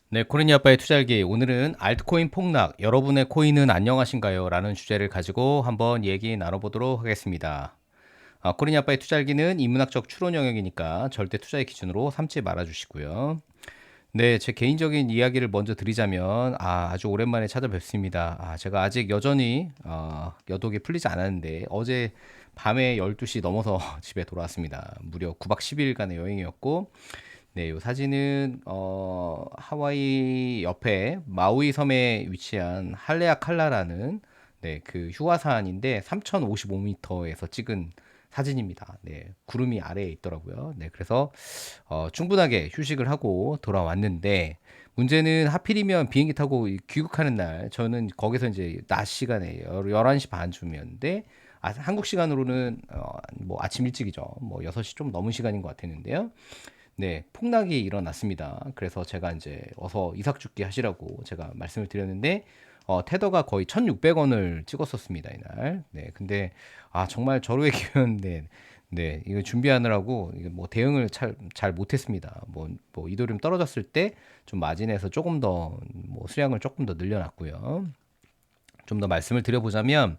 네, 코리니 아빠의 투자일기. 오늘은 알트코인 폭락, 여러분의 코인은 안녕하신가요? 라는 주제를 가지고 한번 얘기 나눠보도록 하겠습니다. 코리니 아빠의 투자일기는 인문학적 추론 영역이니까 절대 투자의 기준으로 삼지 말아주시고요. 네, 제 개인적인 이야기를 먼저 드리자면, 아주 오랜만에 찾아뵙습니다. 제가 아직 여전히, 여독이 풀리지 않았는데, 어제 밤에 12시 넘어서 집에 돌아왔습니다. 무려 9박 10일간의 여행이었고, 네, 이 사진은 하와이 옆에 마우이 섬에 위치한 할레아칼라라는 네, 그 휴화산인데 3,055m에서 찍은 사진입니다. 네, 구름이 아래에 있더라고요. 네, 그래서 충분하게 휴식을 하고 돌아왔는데 문제는 하필이면 비행기 타고 귀국하는 날 저는 거기서 이제 낮 시간에 11시 반쯤이었는데 한국 시간으로는 뭐 아침 일찍이죠. 뭐 6시 좀 넘은 시간인 것 같았는데요. 네, 폭락이 일어났습니다. 그래서 제가 이제 어서 이삭죽기 하시라고 제가 말씀을 드렸는데, 테더가 거의 1,600원을 찍었었습니다, 이날. 네, 근데, 정말 절호의 기회였는데, 네, 이거 준비하느라고, 이게 뭐 대응을 잘 못했습니다. 이더리움 떨어졌을 때 좀 마진에서 조금 더, 뭐 수량을 조금 더 늘려놨고요. 좀 더 말씀을 드려보자면,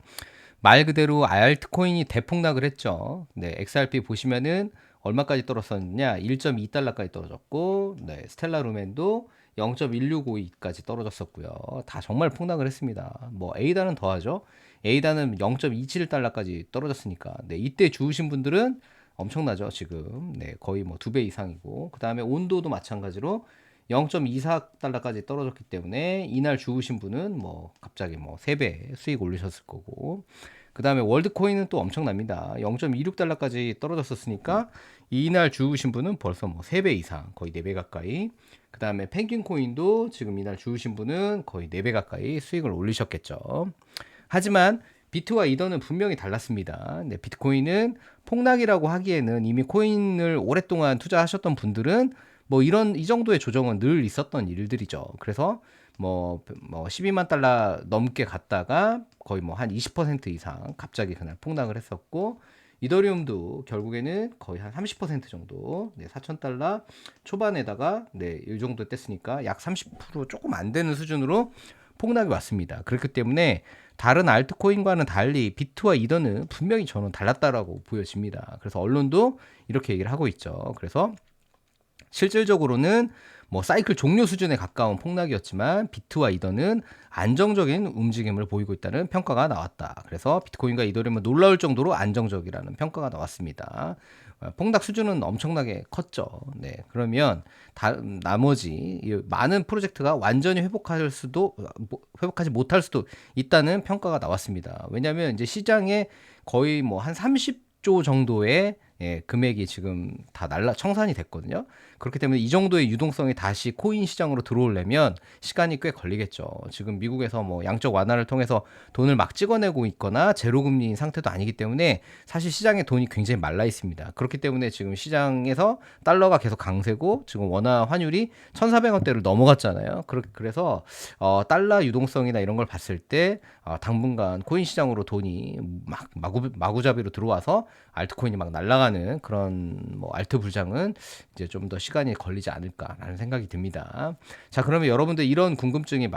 말 그대로 알트코인이 대폭락을 했죠. 네, XRP 보시면은 얼마까지 떨어졌느냐? 1.2달러까지 떨어졌고, 네, 스텔라 루멘도 0.1652까지 떨어졌었고요. 다 정말 폭락을 했습니다. 뭐 에이다는 더하죠. 에이다는 0.27달러까지 떨어졌으니까. 네, 이때 주우신 분들은 엄청나죠, 지금. 네, 거의 뭐 2배 이상이고. 그다음에 온도도 마찬가지로 0.24달러까지 떨어졌기 때문에 이날 주우신 분은 뭐 갑자기 뭐 3배 수익 올리셨을 거고. 그다음에 월드코인은 또 엄청납니다. 0.26달러까지 떨어졌었으니까 이날 주우신 분은 벌써 뭐 3배 이상, 거의 4배 가까이. 그다음에 펭귄 코인도 지금 이날 주우신 분은 거의 4배 가까이 수익을 올리셨겠죠. 하지만 비트와 이더는 분명히 달랐습니다. 네, 비트코인은 폭락이라고 하기에는 이미 코인을 오랫동안 투자하셨던 분들은 뭐 이 정도의 조정은 늘 있었던 일들이죠. 그래서 뭐 12만 달러 넘게 갔다가 거의 뭐 한 20% 이상 갑자기 그날 폭락을 했었고, 이더리움도 결국에는 거의 한 30% 정도, 네, 4,000달러 초반에다가 네, 이 정도 뗐으니까 약 30% 조금 안 되는 수준으로 폭락이 왔습니다. 그렇기 때문에 다른 알트코인과는 달리 비트와 이더는 분명히 저는 달랐다라고 보여집니다. 그래서 언론도 이렇게 얘기를 하고 있죠. 그래서 실질적으로는 뭐 사이클 종료 수준에 가까운 폭락이었지만 비트와 이더는 안정적인 움직임을 보이고 있다는 평가가 나왔다. 그래서 비트코인과 이더리움은 놀라울 정도로 안정적이라는 평가가 나왔습니다. 폭락 수준은 엄청나게 컸죠. 네, 그러면 나머지 많은 프로젝트가 완전히 회복하지 못할 수도 있다는 평가가 나왔습니다. 왜냐하면 이제 시장에 거의 뭐 한 30조 정도의 금액이 지금 다 청산이 됐거든요. 그렇기 때문에 이 정도의 유동성이 다시 코인 시장으로 들어오려면 시간이 꽤 걸리겠죠. 지금 미국에서 뭐 양적 완화를 통해서 돈을 막 찍어내고 있거나 제로 금리인 상태도 아니기 때문에 사실 시장에 돈이 굉장히 말라 있습니다. 그렇기 때문에 지금 시장에서 달러가 계속 강세고 지금 원화 환율이 1,400원대를 넘어갔잖아요. 그래서 달러 유동성이나 이런 걸 봤을 때 당분간 코인 시장으로 돈이 막 마구잡이로 들어와서 알트코인이 막 날아가는 그런 뭐 알트 불장은 이제 좀 더 시간이 걸리지 않을까라는 생각이 듭니다. 자, 그러면 여러분들 이런 궁금증이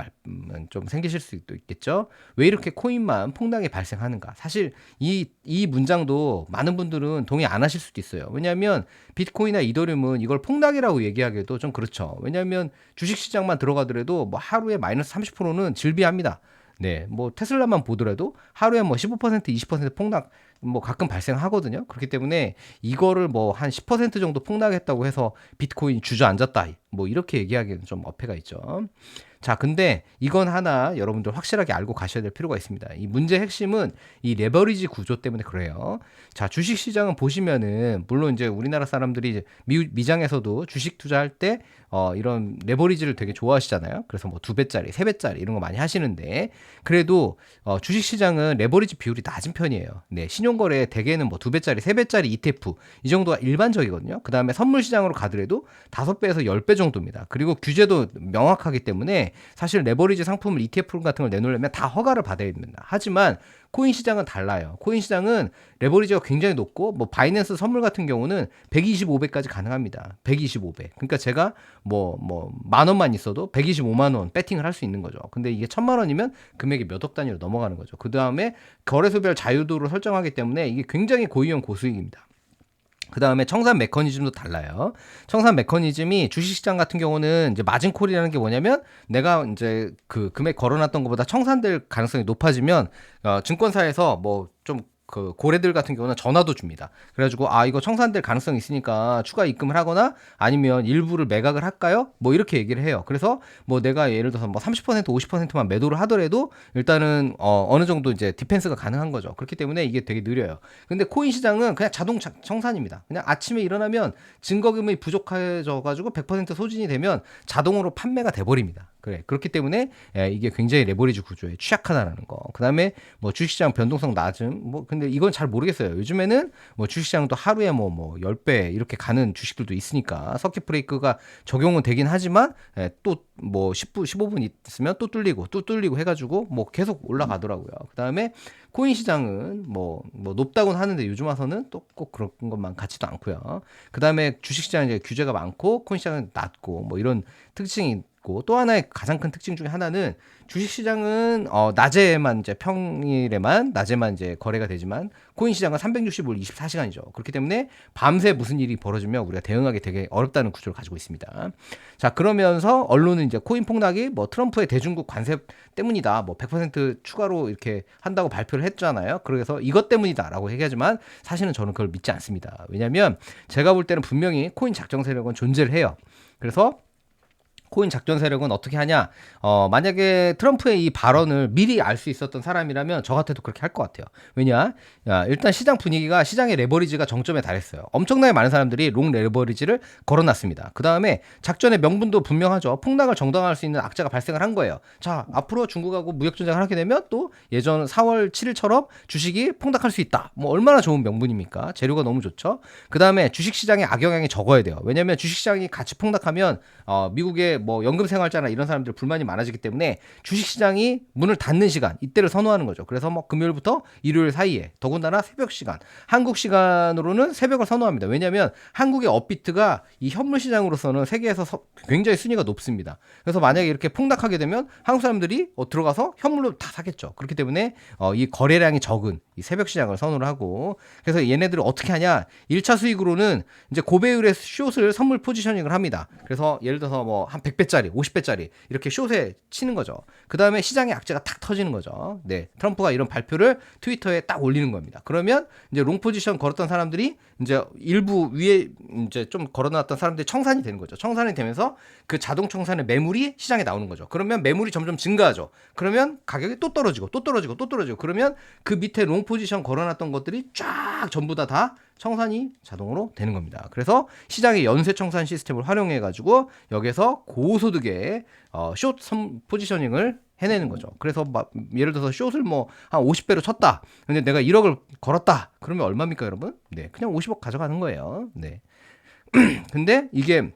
좀 생기실 수도 있겠죠? 왜 이렇게 코인만 폭락이 발생하는가? 사실 이 문장도 많은 분들은 동의 안 하실 수도 있어요. 왜냐하면 비트코인이나 이더리움은 이걸 폭락이라고 얘기하기도 좀 그렇죠. 왜냐하면 주식시장만 들어가더라도 뭐 하루에 마이너스 30%는 질비합니다. 네, 뭐 테슬라만 보더라도 하루에 뭐 15%, 20% 폭락 뭐 가끔 발생하거든요. 그렇기 때문에 이거를 뭐 한 10% 정도 폭락했다고 해서 비트코인이 주저앉았다. 뭐 이렇게 얘기하기는 좀 어폐가 있죠. 자, 근데 이건 하나 여러분들 확실하게 알고 가셔야 될 필요가 있습니다. 이 문제의 핵심은 이 레버리지 구조 때문에 그래요. 자, 주식 시장은 보시면은 물론 이제 우리나라 사람들이 미장에서도 주식 투자할 때 이런 레버리지를 되게 좋아하시잖아요. 그래서 뭐 2배짜리, 3배짜리 이런 거 많이 하시는데 그래도 주식 시장은 레버리지 비율이 낮은 편이에요. 네, 신용거래 대개는 뭐 2배짜리, 3배짜리 ETF 이 정도가 일반적이거든요. 그 다음에 선물 시장으로 가더라도 5배에서 10배 정도입니다. 그리고 규제도 명확하기 때문에 사실 레버리지 상품을 ETF 같은 걸 내놓으려면 다 허가를 받아야 됩니다. 하지만 코인 시장은 달라요. 코인 시장은 레버리지가 굉장히 높고 뭐 바이낸스 선물 같은 경우는 125배까지 가능합니다. 125배. 그러니까 제가 만 원만 있어도 125만 원 배팅을 할 수 있는 거죠. 근데 이게 1,000만 원이면 금액이 몇 억 단위로 넘어가는 거죠. 그다음에 거래소별 자유도를 설정하기 때문에 이게 굉장히 고위험 고수익입니다. 그 다음에 청산 메커니즘도 달라요. 청산 메커니즘이 주식시장 같은 경우는 이제 마진콜이라는 게 뭐냐면 내가 이제 그 금액 걸어놨던 것보다 청산될 가능성이 높아지면 증권사에서 그 고래들 같은 경우는 전화도 줍니다. 그래가지고 이거 청산될 가능성이 있으니까 추가 입금을 하거나 아니면 일부를 매각을 할까요? 뭐 이렇게 얘기를 해요. 그래서 뭐 내가 예를 들어서 뭐 30% 50%만 매도를 하더라도 일단은 어느 정도 이제 디펜스가 가능한 거죠. 그렇기 때문에 이게 되게 느려요. 근데 코인 시장은 그냥 자동 청산입니다. 그냥 아침에 일어나면 증거금이 부족해져 가지고 100% 소진이 되면 자동으로 판매가 돼 버립니다. 그렇기 때문에 이게 굉장히 레버리지 구조에 취약하다라는 거. 그다음에 뭐 주식시장 변동성 낮음. 근데 이건 잘 모르겠어요. 요즘에는 뭐 주식시장도 하루에 10배 이렇게 가는 주식들도 있으니까 서킷 브레이크가 적용은 되긴 하지만 또 뭐 10분 15분 있으면 또 뚫리고 해가지고 뭐 계속 올라가더라고요. 그다음에 코인 시장은 뭐 높다고는 하는데 요즘 와서는 또 꼭 그런 것만 같지도 않고요. 그다음에 주식시장은 이제 규제가 많고 코인 시장은 낮고 뭐 이런 특징이 있고, 또 하나의 가장 큰 특징 중에 하나는 주식시장은 낮에만 이제 평일에만 낮에만 이제 거래가 되지만 코인 시장은 365일 24시간이죠. 그렇기 때문에 밤새 무슨 일이 벌어지면 우리가 대응하기 되게 어렵다는 구조를 가지고 있습니다. 자, 그러면서 언론은 이제 코인 폭락이 뭐 트럼프의 대중국 관세 때문이다, 뭐 100% 추가로 이렇게 한다고 발표를 했잖아요. 그래서 이것 때문이다라고 얘기하지만 사실은 저는 그걸 믿지 않습니다. 왜냐하면 제가 볼 때는 분명히 코인 작정 세력은 존재를 해요. 그래서 코인 작전 세력은 어떻게 하냐? 만약에 트럼프의 이 발언을 미리 알 수 있었던 사람이라면 저 같아도 그렇게 할 것 같아요. 왜냐? 일단 시장 분위기가, 시장의 레버리지가 정점에 달했어요. 엄청나게 많은 사람들이 롱 레버리지를 걸어놨습니다. 그 다음에 작전의 명분도 분명하죠. 폭락을 정당화할 수 있는 악재가 발생을 한 거예요. 자, 앞으로 중국하고 무역 전쟁을 하게 되면 또 예전 4월 7일처럼 주식이 폭락할 수 있다. 뭐 얼마나 좋은 명분입니까? 재료가 너무 좋죠. 그 다음에 주식시장의 악영향이 적어야 돼요. 왜냐하면 주식시장이 같이 폭락하면 미국의 뭐 연금생활자나 이런 사람들 불만이 많아지기 때문에 주식시장이 문을 닫는 시간, 이때를 선호하는 거죠. 그래서 뭐 금요일부터 일요일 사이에, 더군다나 새벽 시간, 한국 시간으로는 새벽을 선호합니다. 왜냐하면 한국의 업비트가 이 현물 시장으로서는 세계에서 굉장히 순위가 높습니다. 그래서 만약에 이렇게 폭락하게 되면 한국 사람들이 들어가서 현물로 다 사겠죠. 그렇기 때문에 이 거래량이 적은 이 새벽 시장을 선호를 하고, 그래서 얘네들을 어떻게 하냐? 1차 수익으로는 이제 고배율의 숏을 선물 포지셔닝을 합니다. 그래서 예를 들어서 뭐 한 100배짜리, 50배짜리 이렇게 숏에 치는 거죠. 그 다음에 시장의 악재가 탁 터지는 거죠. 네, 트럼프가 이런 발표를 트위터에 딱 올리는 겁니다. 그러면 이제 롱 포지션 걸었던 사람들이 이제 일부 위에 이제 좀 걸어놨던 사람들이 청산이 되는 거죠. 청산이 되면서 그 자동 청산의 매물이 시장에 나오는 거죠. 그러면 매물이 점점 증가하죠. 그러면 가격이 또 떨어지고 또 떨어지고 또 떨어지고, 그러면 그 밑에 롱 포지션 걸어놨던 것들이 쫙 전부 다 청산이 자동으로 되는 겁니다. 그래서 시장의 연쇄 청산 시스템을 활용해 가지고 여기서 고소득의 숏 포지셔닝을 해내는 거죠. 그래서 막 예를 들어서 숏을 뭐 한 50배로 쳤다. 근데 내가 1억을 걸었다. 그러면 얼마입니까, 여러분? 네, 그냥 50억 가져가는 거예요. 네. 근데 이게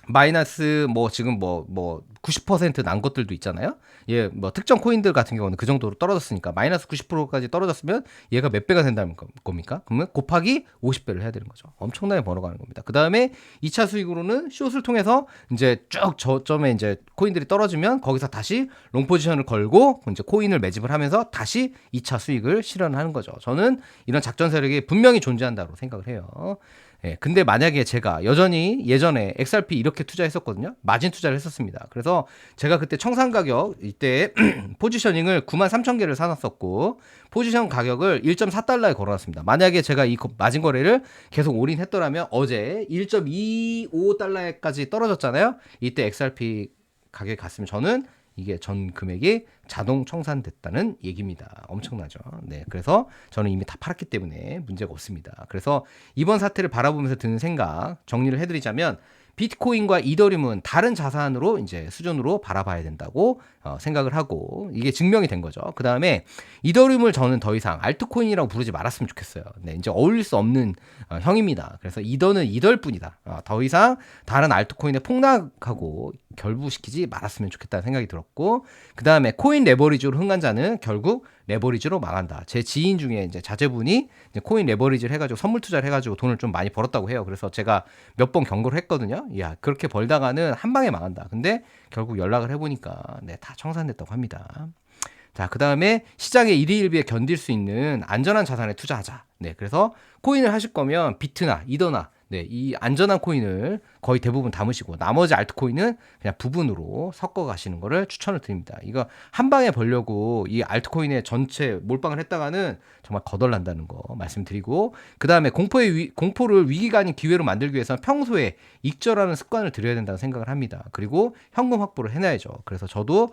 마이너스 지금 90%난 것들도 있잖아요. 예, 뭐 특정 코인들 같은 경우는 그 정도로 떨어졌으니까 마이너스 90%까지 떨어졌으면 얘가 몇 배가 된다는 겁니까? 그러면 곱하기 50배를 해야 되는 거죠. 엄청나게 벌어가는 겁니다. 그 다음에 2차 수익으로는 숏을 통해서 이제 쭉 저점에 이제 코인들이 떨어지면 거기서 다시 롱 포지션을 걸고 이제 코인을 매집을 하면서 다시 2차 수익을 실현하는 거죠. 저는 이런 작전 세력이 분명히 존재한다고 생각을 해요. 예, 근데 만약에 제가 여전히 예전에 XRP 이렇게 투자했었거든요. 마진 투자를 했었습니다. 그래서 제가 그때 청산 가격, 이때 포지셔닝을 93,000개를 사놨었고, 포지션 가격을 1.4달러에 걸어놨습니다. 만약에 제가 이 마진 거래를 계속 올인했더라면 어제 1.25달러까지 떨어졌잖아요. 이때 XRP 가격이 갔으면 저는 이게 전 금액이 자동 청산됐다는 얘기입니다. 엄청나죠. 네, 그래서 저는 이미 다 팔았기 때문에 문제가 없습니다. 그래서 이번 사태를 바라보면서 드는 생각 정리를 해드리자면, 비트코인과 이더리움은 다른 자산으로 이제 수준으로 바라봐야 된다고 생각을 하고, 이게 증명이 된 거죠. 그 다음에 이더리움을 저는 더 이상 알트코인이라고 부르지 말았으면 좋겠어요. 네, 이제 어울릴 수 없는 형입니다. 그래서 이더는 이더일 뿐이다. 더 이상 다른 알트코인의 폭락하고 결부시키지 말았으면 좋겠다는 생각이 들었고, 그 다음에 코인 레버리지로 흥한 자는 결국 레버리지로 망한다. 제 지인 중에 이제 자제분이 이제 코인 레버리지를 해가지고 선물 투자를 해가지고 돈을 좀 많이 벌었다고 해요. 그래서 제가 몇 번 경고를 했거든요. 야, 그렇게 벌다가는 한 방에 망한다. 근데 결국 연락을 해보니까 네, 다 청산됐다고 합니다. 자, 그 다음에 시장의 일희일비에 견딜 수 있는 안전한 자산에 투자하자. 네, 그래서 코인을 하실 거면 비트나 이더나 네, 이 안전한 코인을 거의 대부분 담으시고 나머지 알트코인은 그냥 부분으로 섞어 가시는 거를 추천을 드립니다. 이거 한 방에 벌려고 이 알트코인의 전체 몰빵을 했다가는 정말 거덜난다는 거 말씀드리고, 그 다음에 공포를 위기가 아닌 기회로 만들기 위해서는 평소에 익절하는 습관을 들여야 된다고 생각을 합니다. 그리고 현금 확보를 해놔야죠. 그래서 저도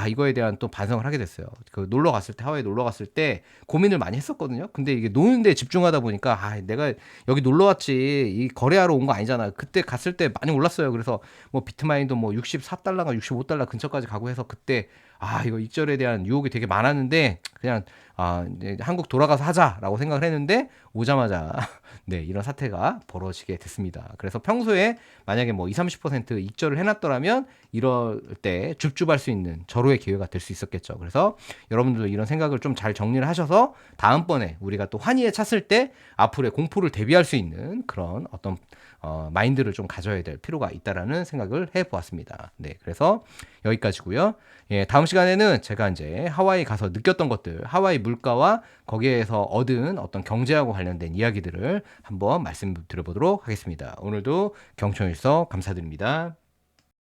이거에 대한 또 반성을 하게 됐어요. 그 놀러 갔을 때, 하와이 놀러 갔을 때 고민을 많이 했었거든요. 근데 이게 노는 데 집중하다 보니까 내가 여기 놀러 왔지 이 거래하러 온 거 아니잖아. 그때 갔을 때 많이 올랐어요. 그래서 뭐 비트마인도 뭐 64달러가 65달러 근처까지 가고 해서 그때 이거 익절에 대한 유혹이 되게 많았는데 그냥 이제 한국 돌아가서 하자라고 생각을 했는데 오자마자 네, 이런 사태가 벌어지게 됐습니다. 그래서 평소에 만약에 뭐 20-30% 익절을 해놨더라면 이럴 때 줍줍할 수 있는 절호의 기회가 될 수 있었겠죠. 그래서 여러분들도 이런 생각을 좀 잘 정리를 하셔서 다음번에 우리가 또 환희에 찼을 때 앞으로의 공포를 대비할 수 있는 그런 어떤 마인드를 좀 가져야 될 필요가 있다라는 생각을 해보았습니다. 네, 그래서 여기까지고요. 예, 다음 시간에는 제가 이제 하와이 가서 느꼈던 것들, 하와이 물가와 거기에서 얻은 어떤 경제하고 관련된 이야기들을 한번 말씀드려보도록 하겠습니다. 오늘도 경청해주셔서 감사드립니다.